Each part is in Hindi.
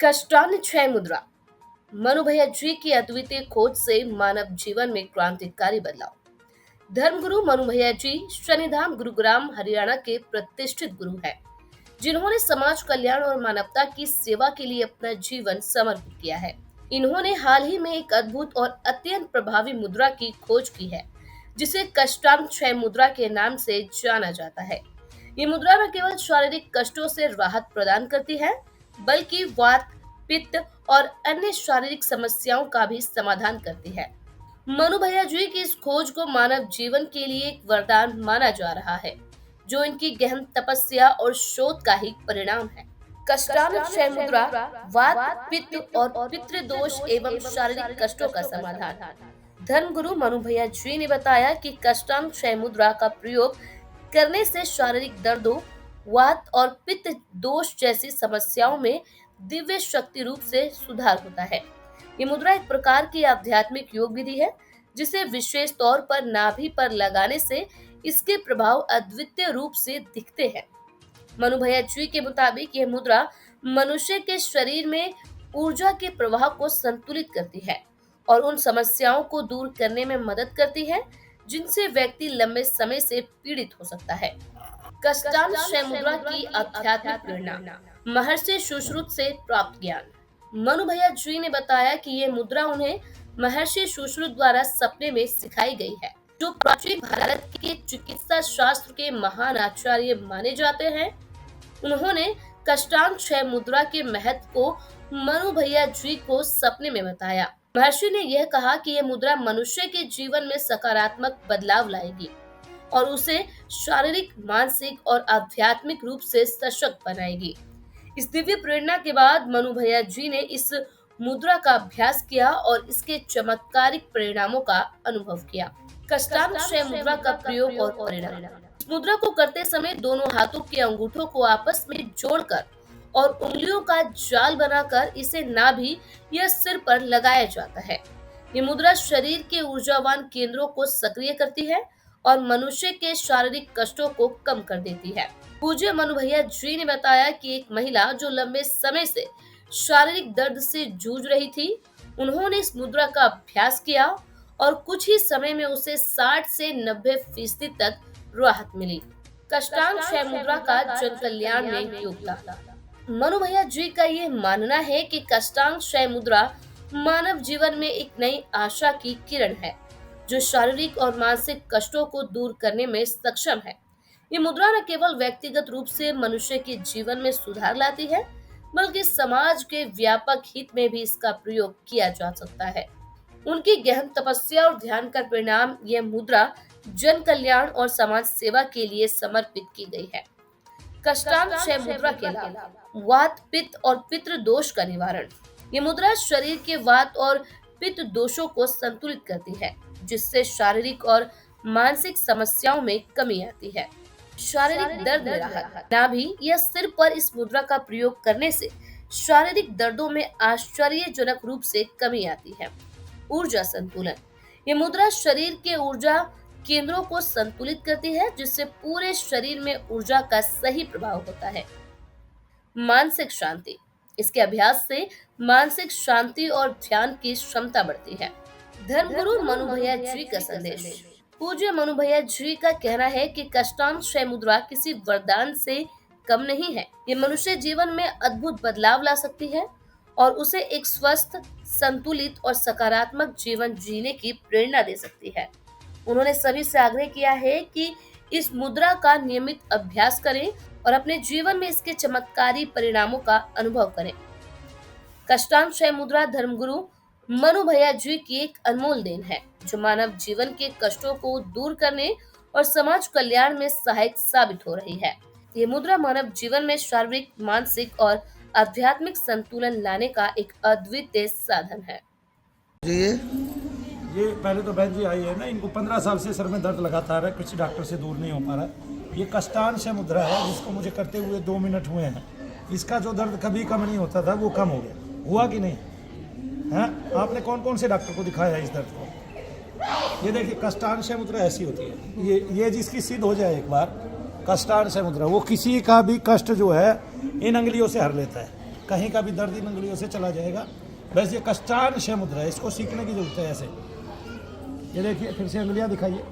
कष्टान्वय मुद्रा। मनु भैया जी की अद्वितीय खोज से मानव जीवन में क्रांतिकारी बदलाव। धर्मगुरु मनु भैया जी शनिधाम गुरुग्राम हरियाणा के प्रतिष्ठित गुरु हैं, जिन्होंने समाज कल्याण और मानवता की सेवा के लिए अपना जीवन समर्पित किया है। इन्होंने हाल ही में एक अद्भुत और अत्यंत प्रभावी मुद्रा की खोज की है, जिसे कष्टान्वय मुद्रा के नाम से जाना जाता है। ये मुद्रा न केवल शारीरिक कष्टों से राहत प्रदान करती है, बल्कि वात, पित्त और अन्य शारीरिक समस्याओं का भी समाधान करती है। मनु भैया जी की इस खोज को मानव जीवन के लिए एक वरदान माना जा रहा है, जो इनकी गहन तपस्या और शोध का ही परिणाम है। कष्टान्वय मुद्रा वात, पित्त और पितृदोष एवं शारीरिक कष्टों का समाधान। धर्मगुरु मनु भैया जी ने बताया कि कष्टान्वय मुद्रा का प्रयोग करने से शारीरिक दर्दों, वात और पित्त दोष जैसी समस्याओं में दिव्य शक्ति रूप से सुधार होता है। ये मुद्रा एक प्रकार की आध्यात्मिक योग विधि है, जिसे विशेष तौर पर नाभि पर लगाने से इसके प्रभाव अद्वितीय रूप से दिखते हैं। मनु भैया जी के मुताबिक यह मुद्रा मनुष्य के शरीर में ऊर्जा के प्रवाह को संतुलित करती है और उन समस्याओं को दूर करने में मदद करती है, जिनसे व्यक्ति लंबे समय से पीड़ित हो सकता है। कष्टान्वय मुद्रा की आध्यात्मिक प्रेरणा। महर्षि सुश्रुत से प्राप्त ज्ञान। मनु भैया जी ने बताया कि ये मुद्रा उन्हें महर्षि सुश्रुत द्वारा सपने में सिखाई गई है, जो प्राचीन भारत के चिकित्सा शास्त्र के महान आचार्य माने जाते हैं। उन्होंने कष्टान्वय मुद्रा के महत्व को मनु भैया जी को सपने में बताया। महर्षि ने यह कहा कि यह मुद्रा मनुष्य के जीवन में सकारात्मक बदलाव लाएगी और उसे शारीरिक, मानसिक और आध्यात्मिक रूप से सशक्त बनाएगी। इस दिव्य प्रेरणा के बाद मनु भैया जी ने इस मुद्रा का अभ्यास किया और इसके चमत्कारिक परिणामों का अनुभव किया। कष्टान्वय मुद्रा का प्रयोग और परिणाम। इस मुद्रा को करते समय दोनों हाथों के अंगूठों को आपस में जोड़कर और उंगलियों का जाल बनाकर इसे नाभि या सिर पर लगाया जाता है। ये मुद्रा शरीर के ऊर्जावान केंद्रों को सक्रिय करती है और मनुष्य के शारीरिक कष्टों को कम कर देती है। पूज्य मनु भैया जी ने बताया कि एक महिला जो लंबे समय से शारीरिक दर्द से जूझ रही थी, उन्होंने इस मुद्रा का अभ्यास किया और कुछ ही समय में उसे 60 से 90% तक राहत मिली। कष्टान्वय मुद्रा का जन कल्याण में योगदान। मनु भैया जी का ये मानना है कि कष्टान्वय मुद्रा मानव जीवन में एक नई आशा की किरण है, जो शारीरिक और मानसिक कष्टों को दूर करने में सक्षम है। ये मुद्रा न केवल व्यक्तिगत रूप से मनुष्य के जीवन में सुधार लाती है, बल्कि समाज के व्यापक हित में भी इसका प्रयोग किया जा सकता है। उनकी गहन तपस्या और ध्यान का परिणाम यह मुद्रा जन कल्याण और समाज सेवा के लिए समर्पित की गई है। कष्टान्वय मुद्रा के लाभ। वात, पित्त और पितृ दोष का निवारण। ये मुद्रा शरीर के वात और पित्त दोषों को संतुलित करती है, जिससे शारीरिक और मानसिक समस्याओं में कमी आती है। शारीरिक दर्द में राहत। नाभि या सिर पर इस मुद्रा का प्रयोग करने से शारीरिक दर्दों में आश्चर्यजनक रूप से कमी आती है। ऊर्जा संतुलन। ये मुद्रा शरीर के ऊर्जा केंद्रों को संतुलित करती है, जिससे पूरे शरीर में ऊर्जा का सही प्रभाव होता है। मानसिक शांति। इसके अभ्यास से मानसिक शांति और ध्यान की क्षमता बढ़ती है। धर्मगुरु मनु भैया जी का संदेश। पूज्य मनु भैया जी का कहना है कि कष्टान्वय मुद्रा किसी वरदान से कम नहीं है। ये मनुष्य जीवन में अद्भुत बदलाव ला सकती है और उसे एक स्वस्थ, संतुलित और सकारात्मक जीवन जीने की प्रेरणा दे सकती है। उन्होंने सभी से आग्रह किया है कि इस मुद्रा का नियमित अभ्यास करें और अपने जीवन में इसके चमत्कारी परिणामों का अनुभव करें। कष्टान्वय मुद्रा धर्मगुरु मनु भैया जी की एक अनमोल देन है, जो मानव जीवन के कष्टों को दूर करने और समाज कल्याण में सहायक साबित हो रही है। ये मुद्रा मानव जीवन में शारीरिक, मानसिक और आध्यात्मिक संतुलन लाने का एक अद्वितीय साधन है। ये पहले तो बहन जी आई है ना, इनको 15 साल से सर में दर्द लगाता रहा, किसी डॉक्टर से दूर नहीं हो पा रहा। ये कष्टान्वय मुद्रा है, जिसको मुझे करते हुए 2 मिनट हुए हैं। इसका जो दर्द कभी कम नहीं होता था, वो कम हो गया। हुआ कि नहीं है? आपने कौन कौन से डॉक्टर को दिखाया है इस दर्द को? ये देखिए, कष्टान्वय मुद्रा ऐसी होती है। ये जिसकी सिद्ध हो जाए एक बार कष्टान्वय मुद्रा, वो किसी का भी कष्ट जो है इन अंगलियों से हर लेता है। कहीं का भी दर्द इन उंगलियों से चला जाएगा। बस ये कष्टांश मुद्रा है, इसको सीखने की जरूरत है। ऐसे ये देखिए, फिर से उंगलियां दिखाइए।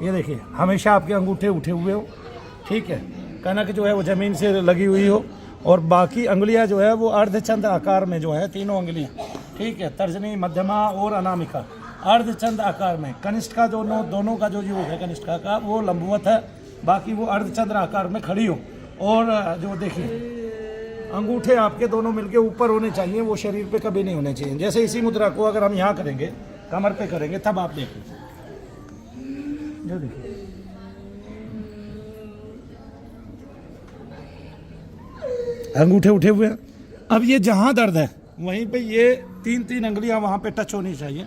ये देखिए, हमेशा आपके अंगूठे उठे हुए हो, ठीक है, कनक जो है वो ज़मीन से लगी हुई हो, और बाकी अंगुलियां जो है वो अर्धचंद्र आकार में जो है, तीनों अंगुलियां, ठीक है, तर्जनी, मध्यमा और अनामिका अर्धचंद्र आकार में। कनिष्ठ का दोनों का जो योग है कनिष्ठा का वो लंबवत है, बाकी वो अर्धचंद्र आकार में खड़ी हो। और जो देखिए अंगूठे आपके दोनों मिलके ऊपर होने चाहिए, वो शरीर पे कभी नहीं होने चाहिए। जैसे इसी मुद्रा को अगर हम यहाँ करेंगे, कमर पे करेंगे, तब आप देखिए, जो देखिए अंगूठे उठे हुए हैं। अब ये जहाँ दर्द है वहीं पे ये तीन अंगुलियां वहाँ पे टच होनी चाहिए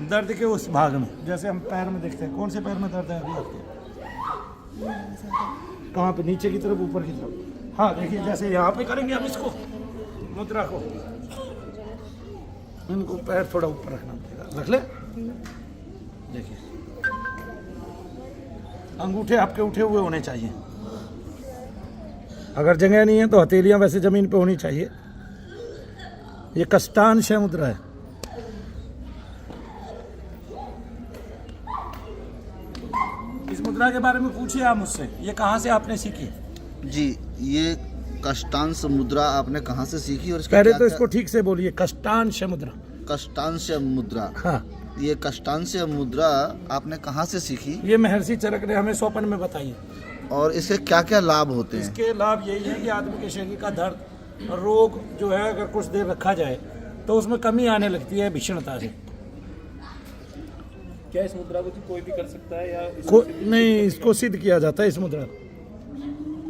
दर्द के उस भाग में। जैसे हम पैर में देखते हैं, कौन से पैर में दर्द है अभी आपके? कहाँ पे? नीचे की तरफ, ऊपर की तरफ? हाँ देखिए, जैसे यहाँ पे करेंगे हम इसको, मुद्रा को, इनको पैर थोड़ा ऊपर रखना पड़ेगा। रख ले। देखिए अंगूठे आपके उठे हुए होने चाहिए। अगर जगह नहीं है तो हथेलियां वैसे जमीन पे होनी चाहिए। ये कष्टांश मुद्रा है। इस मुद्रा के बारे में पूछिए आप मुझसे, ये कहाँ से आपने सीखी? जी, ये कष्टांश मुद्रा आपने कहाँ से सीखी? और इसका पहले क्या तो क्या... इसको ठीक से बोलिए, कष्टांश मुद्रा। कष्टांश मुद्रा, हाँ, ये कष्टांश मुद्रा आपने कहाँ से सीखी? ये महर्षि चरक ने हमें स्वप्न में बताई है। और इसके क्या क्या लाभ होते हैं? इसके लाभ यही है कि आदमी के शरीर का दर्द और रोग जो है अगर कुछ देर रखा जाए तो उसमें कमी आने लगती है भीषणता से। क्या इस मुद्रा को कोई भी कर सकता है या नहीं, इसको सिद्ध किया जाता है। इस मुद्रा को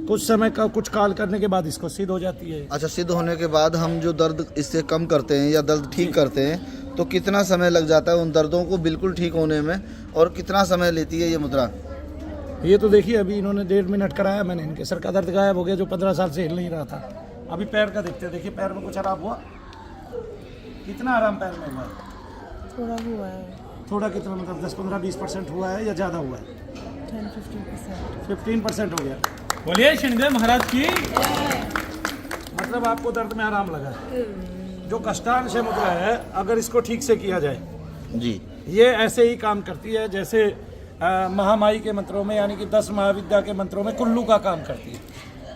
कुछ समय का, कुछ काल करने के बाद इसको सिद्ध हो जाती है। अच्छा, सिद्ध होने के बाद हम जो दर्द इससे कम करते हैं या दर्द ठीक करते हैं तो कितना समय लग जाता है उन दर्दों को बिल्कुल ठीक होने में, और कितना समय लेती है ये मुद्रा? ये तो देखिए, अभी इन्होंने 1.5 मिनट कराया मैंने, इनके सर का दर्द गायब हो गया जो 15 साल से हिल नहीं रहा था। अभी पैर का देखते हैं, देखिए पैर में कुछ आराम हुआ? कितना आराम पैर में हुआ है? थोड़ा हुआ है। थोड़ा कितना, मतलब 10-15-20% हुआ है या ज़्यादा हुआ है? 10-15%। 15% हो गया। बोलिए शनिदेव महाराज की। मतलब आपको दर्द में आराम लगा है। जो कष्टांश मुद्रा है, अगर इसको ठीक से किया जाए, जी, ये ऐसे ही काम करती है जैसे महामाई के मंत्रों में, यानी कि 10 महाविद्या के मंत्रों में कुल्लू का काम करती है।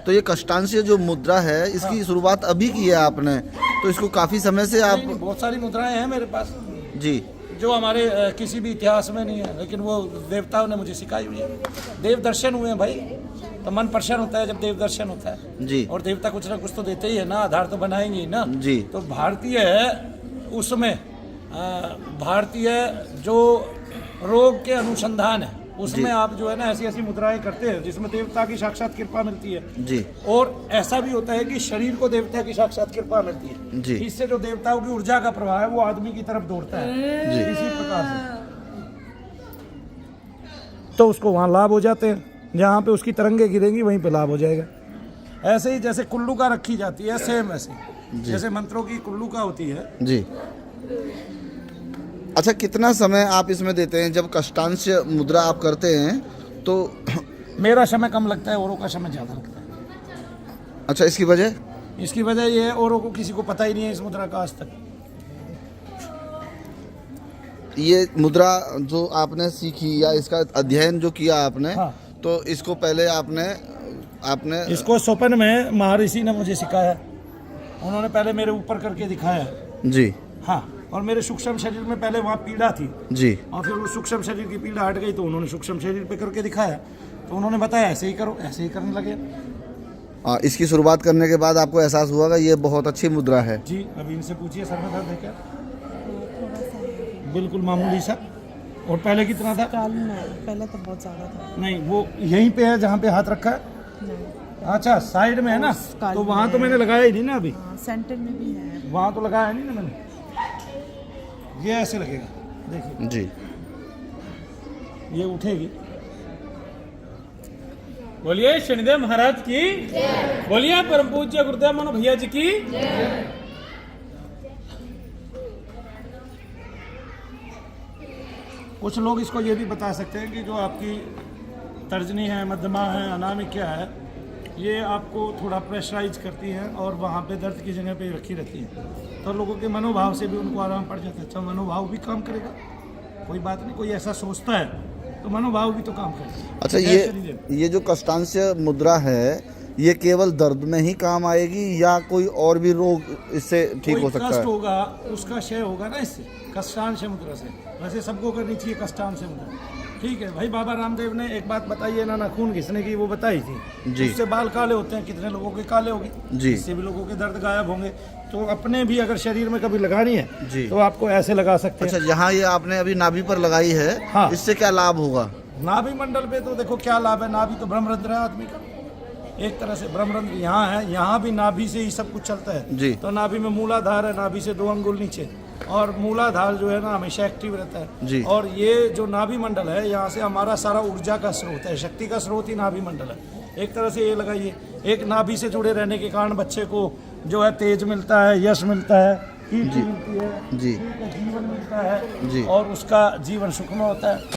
तो ये कष्टांश जो मुद्रा है इसकी शुरुआत अभी की है आपने, तो इसको काफी समय से आप... नहीं, बहुत सारी मुद्राएं हैं मेरे पास जी, जो हमारे किसी भी इतिहास में नहीं है, लेकिन वो देवताओं ने मुझे सिखाई हुई है। देव दर्शन हुए हैं भाई, तो मन प्रसन्न होता है जब देव दर्शन होता है जी, और देवता कुछ ना कुछ तो देते ही है ना, आधार तो बनाएंगे ही ना जी। तो भारतीय उसमें भारतीय जो रोग के अनुसंधान है उसमें आप जो है ना ऐसी ऐसी मुद्राएं करते हैं जिसमें देवता की साक्षात कृपा मिलती है जी, और ऐसा भी होता है कि शरीर को देवता की साक्षात कृपा मिलती है जी। इससे जो देवताओं की ऊर्जा का प्रवाह है वो आदमी की तरफ दौड़ता है जी। इसी प्रकार से, तो उसको वहाँ लाभ हो जाते हैं। जहाँ पे उसकी तरंगे गिरेंगी वहीं पे लाभ हो जाएगा। ऐसे ही जैसे कुल्लू का रखी जाती है, सेम ऐसे जैसे मंत्रों की कुल्लू का होती है। जी। अच्छा, कितना समय आप इसमें देते हैं? जब कष्टांश मुद्रा आप करते हैं तो मेरा समय कम लगता है, औरों का समय ज़्यादा लगता है। अच्छा, इसकी वजह? इसकी वजह ये है, औरों को किसी को पता ही नहीं है इस मुद्रा का आज तक। ये मुद्रा जो आपने सीखी या इसका अध्ययन जो किया आपने, हाँ। तो इसको पहले आपने इसको स्वप्न में महर्षि ने मुझे सिखाया। उन्होंने पहले मेरे ऊपर करके दिखाया। जी, हाँ, और मेरे सूक्ष्म शरीर में पहले वहाँ पीड़ा थी जी, और फिर वो सूक्ष्म शरीर की पीड़ा हट गई तो उन्होंने सूक्ष्म शरीर पे करके दिखाया। तो उन्होंने बताया ऐसे ही करो, ऐसे ही करने लगे। इसकी शुरुआत करने के बाद आपको एहसास हुआ कि ये बहुत अच्छी मुद्रा है। जी, अभी इनसे पूछिए सर में दर्द है क्या? थोड़ा सा है। बिल्कुल मामूली सा। और पहले कितना था? काल में पहले तो बहुत ज़्यादा था। नहीं, वो यहीं पे है जहाँ पे हाथ रखा है। नहीं, अच्छा, साइड में है ना, तो वहाँ तो मैंने लगाया ही नहीं ना अभी। हाँ, सेंटर में भी है। वहाँ तो लगाया नहीं ना मैंने। ये ऐसे लगेगा, देखिए जी, ये उठेगी। बोलिए शनिदेव महाराज की। बोलिए परम पूज्य गुरुदेव मनो भैया जी की। कुछ लोग इसको ये भी बता सकते हैं कि जो आपकी तर्जनी है, मध्यमा है, अनामिका है, ये आपको थोड़ा प्रेशराइज करती है और वहाँ पे दर्द की जगह पे रखी रहती है, तो लोगों के मनोभाव से भी उनको आराम पड़ जाता है। अच्छा, मनोभाव भी काम करेगा, कोई बात नहीं, कोई ऐसा सोचता है तो मनोभाव भी तो काम करेगा। अच्छा, शरीर ये जो कष्टांश मुद्रा है ये केवल दर्द में ही काम आएगी या कोई और भी रोग इससे ठीक हो सकता कष्ट है? होगा उसका क्षय होगा ना इससे, कष्टांश मुद्रा से। वैसे सबको करनी चाहिए कष्टांश मुद्रा, ठीक है भाई। बाबा रामदेव ने एक बात बताई है ना, नाखून घिसने की, वो बताई थी जी। उससे बाल काले होते हैं, कितने लोगों के काले हो गए, जी। इससे भी लोगों के दर्द गायब होंगे। तो अपने भी अगर शरीर में कभी लगानी है जी। तो आपको ऐसे लगा सकते हैं। अच्छा, यहाँ ये आपने अभी नाभि पर लगाई है, हाँ। इससे क्या लाभ होगा? नाभि मंडल पे तो देखो क्या लाभ है, नाभि तो ब्रह्मरंध्र है आदमी का, एक तरह से ब्रह्मरंध्र यहाँ है, यहाँ भी नाभि से ही सब कुछ चलता है जी। तो नाभि में मूलाधार है, नाभि से 2 अंगुल नीचे, और मूलाधार जो है ना हमेशा एक्टिव रहता है जी। और ये जो नाभि मंडल है, यहाँ से हमारा सारा ऊर्जा का स्रोत है, शक्ति का स्रोत ही नाभि मंडल है। एक तरह से ये लगाइए, एक नाभि से जुड़े रहने के कारण बच्चे को जो है तेज मिलता है, यश मिलता है, कीर्ति मिलती है जी। जीवन मिलता है जी। और उसका जीवन सुखमय होता है।